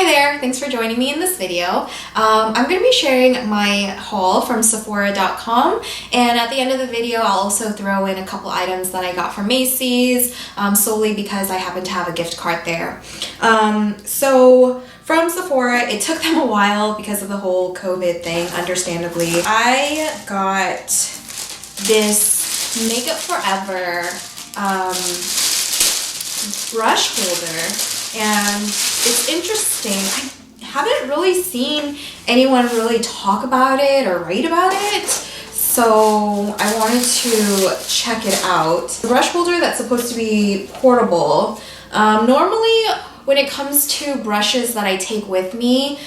Hi there, thanks for joining me in this video. I'm going to be sharing my haul from Sephora.com, and at the end of the video I'll also throw in a couple items that I got from Macy's, solely because I happen to have a gift card there. So from Sephora, it took them a while because of the whole COVID thing, understandably. I got this Makeup Forever brush holder. And it's interesting. I haven't really seen anyone really talk about it or write about it, so I wanted to check it out. The brush holder that's supposed to be portable. Normally, when it comes to brushes that I take with me,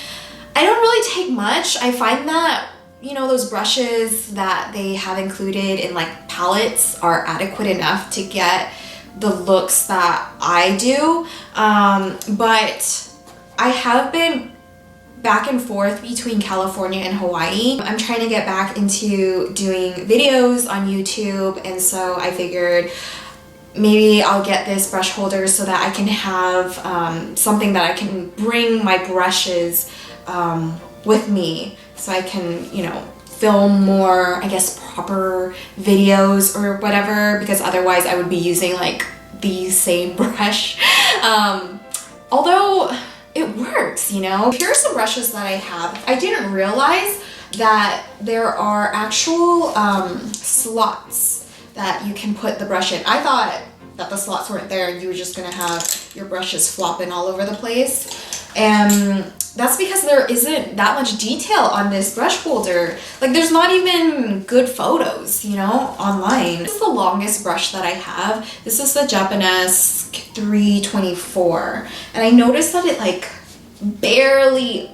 I don't really take much. I find that, you know, those brushes that they have included in like palettes are adequate enough to get the looks that I do, but I have been back and forth between California and Hawaii. I'm trying to get back into doing videos on YouTube, and so I figured maybe I'll get this brush holder so that I can have something that I can bring my brushes with me, so I can, you know, film more, I guess, proper videos or whatever, because otherwise I would be using like the same brush. Although it works, you know. Here are some brushes that I have. I didn't realize that there are actual slots that you can put the brush in. I thought that the slots weren't there and you were just gonna have your brushes flopping all over the place. And that's because there isn't that much detail on this brush holder. Like, there's not even good photos, you know, online. This is the longest brush that I have. This is the Japanese 324. And I noticed that it like barely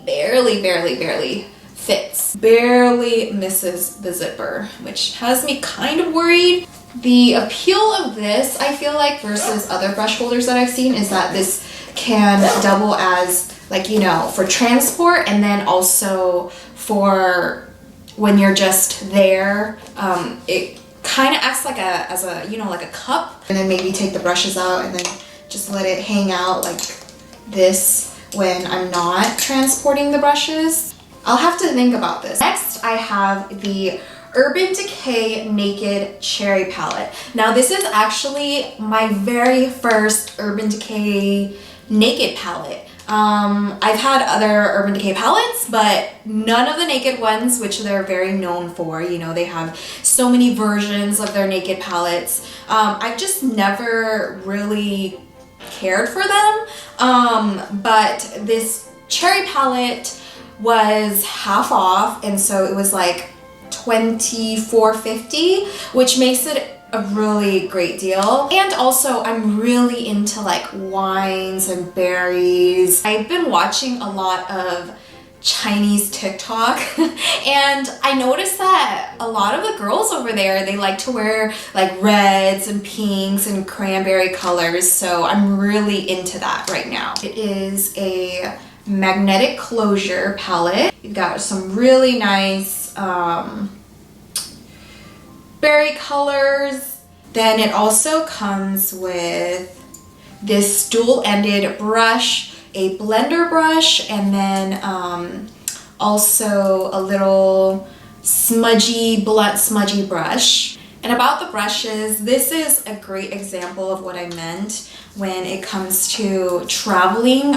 fits. Barely misses the zipper, which has me kind of worried. The appeal of this, I feel like, versus other brush holders that I've seen is that this can double as, like, you know, for transport, and then also for when you're just there. It kind of acts like as a, you know, like a cup, and then maybe take the brushes out and then just let it hang out like this when I'm not transporting the brushes. I'll have to think about this. Next, I have the Urban Decay Naked Cherry Palette. Now, this is actually my very first Urban Decay Naked palette. I've had other Urban Decay palettes, but none of the naked ones, which they're very known for. You know, they have so many versions of their naked palettes. I've just never really cared for them, but this cherry palette was half off, and so it was like $24.50, which makes it a really great deal. And also, I'm really into like wines and berries. I've been watching a lot of Chinese TikTok and I noticed that a lot of the girls over there, they like to wear like reds and pinks and cranberry colors, so I'm really into that right now. It is a magnetic closure palette. You've got some really nice berry colors. Then it also comes with this dual-ended brush, a blender brush, and then also a little smudgy, blunt smudgy brush. And about the brushes, this is a great example of what I meant when it comes to traveling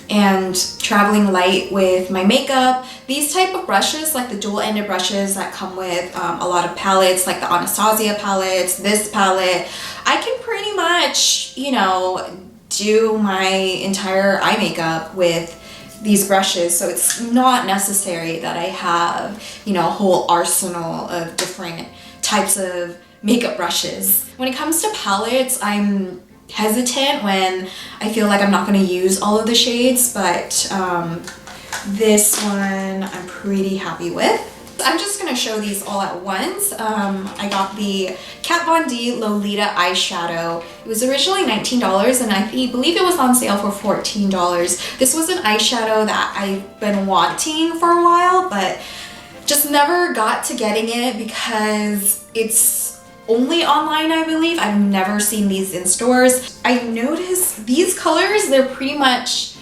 and traveling light with my makeup. These type of brushes, like the dual-ended brushes that come with a lot of palettes, like the Anastasia palettes, this palette, I can pretty much, you know, do my entire eye makeup with these brushes. So it's not necessary that I have, you know, a whole arsenal of different types of makeup brushes. When it comes to palettes, I'm hesitant when I feel like I'm not going to use all of the shades, but this one I'm pretty happy with. I'm just going to show these all at once. I got the Kat Von D Lolita eyeshadow. It was originally $19 and I believe it was on sale for $14. This was an eyeshadow that I've been wanting for a while, but just never got to getting it because it's only online, I believe. I've never seen these in stores. I noticed these colors, they're pretty much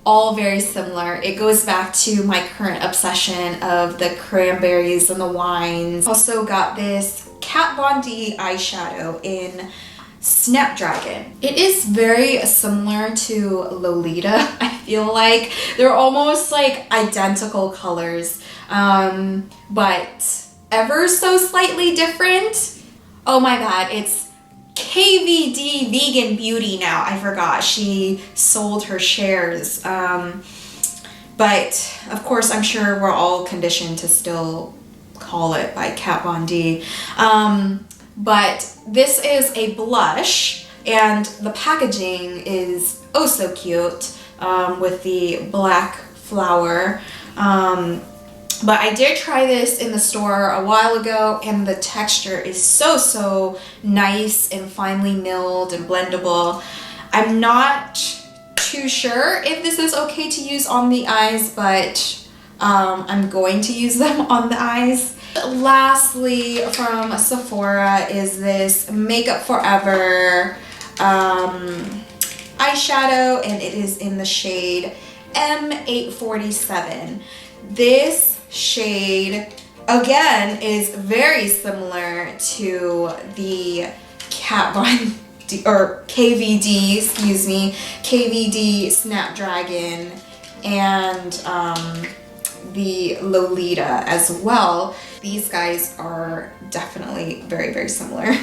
all very similar. It goes back to my current obsession of the cranberries and the wines. Also got this Kat Von D eyeshadow in Snapdragon. It is very similar to Lolita. I feel like they're almost like identical colors, but ever so slightly different. Oh my bad, it's KVD Vegan Beauty now. I forgot she sold her shares, but of course I'm sure we're all conditioned to still call it by Kat Von D. But this is a blush, and the packaging is oh so cute, with the black flower. But I did try this in the store a while ago, and the texture is so nice and finely milled and blendable. I'm not too sure if this is okay to use on the eyes, but I'm going to use them on the eyes. Lastly, from Sephora is this Makeup Forever eyeshadow, and it is in the shade M847. This shade again is very similar to the Kat Von D, or KVD, excuse me, KVD Snapdragon, and the Lolita as well. These guys are definitely very similar.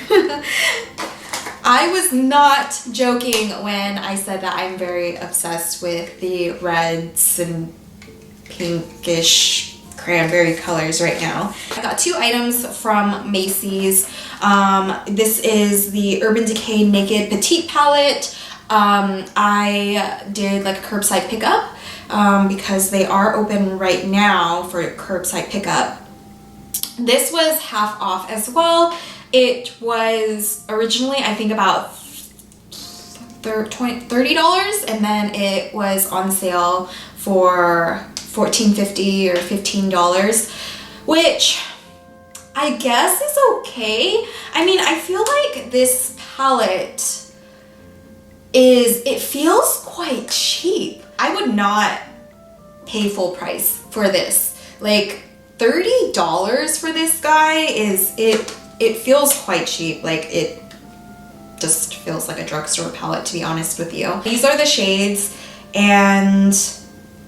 I was not joking when I said that I'm very obsessed with the reds and pinkish cranberry colors right now. I got two items from Macy's. This is the Urban Decay Naked Petite palette. I did like a curbside pickup because they are open right now for curbside pickup. This was half off as well. It was originally, I think, about $30, and then it was on sale for $14.50 or $15, which I guess is okay. I mean, I feel like this palette it feels quite cheap. I would not pay full price for this. Like $30 for this guy it feels quite cheap. Like it just feels like a drugstore palette, to be honest with you. These are the shades, and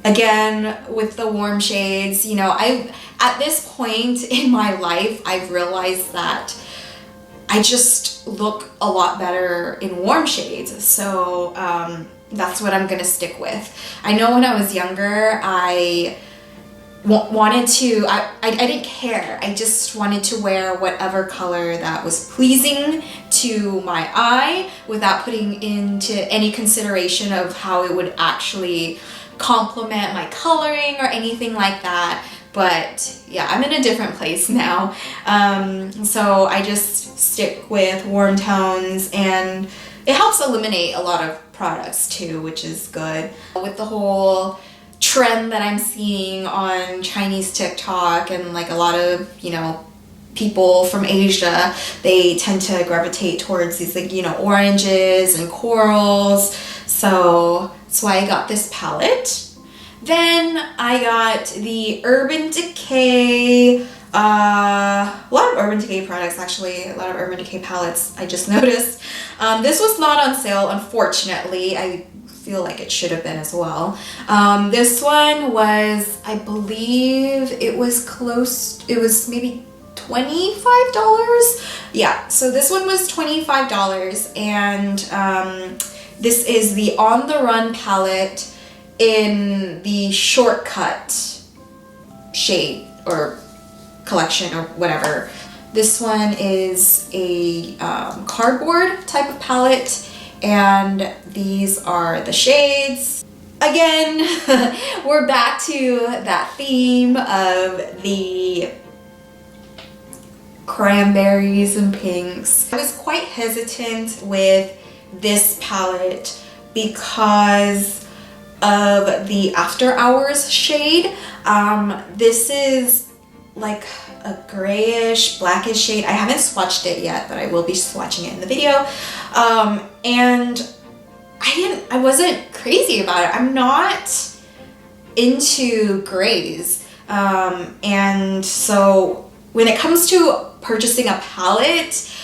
again, with the warm shades, you know, at this point in my life, I've realized that I just look a lot better in warm shades. So that's what I'm gonna stick with. I know when I was younger, I wanted to, I didn't care. I just wanted to wear whatever color that was pleasing to my eye without putting into any consideration of how it would actually complement my coloring or anything like that. But yeah, I'm in a different place now. So I just stick with warm tones, and it helps eliminate a lot of products too, which is good. With the whole trend that I'm seeing on Chinese TikTok, and like a lot of, you know, people from Asia, they tend to gravitate towards these, like, you know, oranges and corals. So that's why I got this palette. Then I got the Urban Decay, a lot of Urban Decay products actually, a lot of Urban Decay palettes I just noticed. This was not on sale, unfortunately. I feel like it should have been as well. This one was, I believe it was close, it was maybe $25. Yeah, so this one was $25, and this is the On the Run palette in the Shortcut shade or collection or whatever. This one is a cardboard type of palette, and these are the shades. Again, we're back to that theme of the cranberries and pinks. I was quite hesitant with this palette because of the After Hours shade. This is like a grayish, blackish shade. I haven't swatched it yet, but I will be swatching it in the video. And I wasn't crazy about it. I'm not into grays. And so when it comes to purchasing a palette,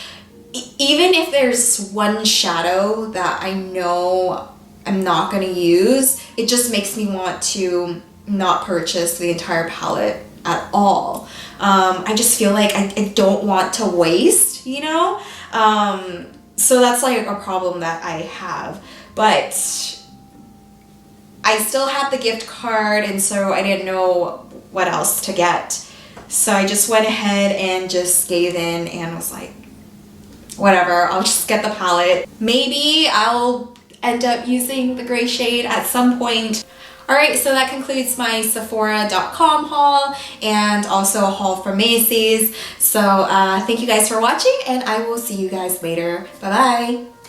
even if there's one shadow that I know I'm not going to use, it just makes me want to not purchase the entire palette at all. I just feel like I don't want to waste, you know? So that's like a problem that I have. But I still have the gift card, and so I didn't know what else to get. So I just went ahead and just gave in and was like, whatever, I'll just get the palette. Maybe I'll end up using the gray shade at some point. Alright, so that concludes my Sephora.com haul and also a haul from Macy's. So thank you guys for watching, and I will see you guys later. Bye bye!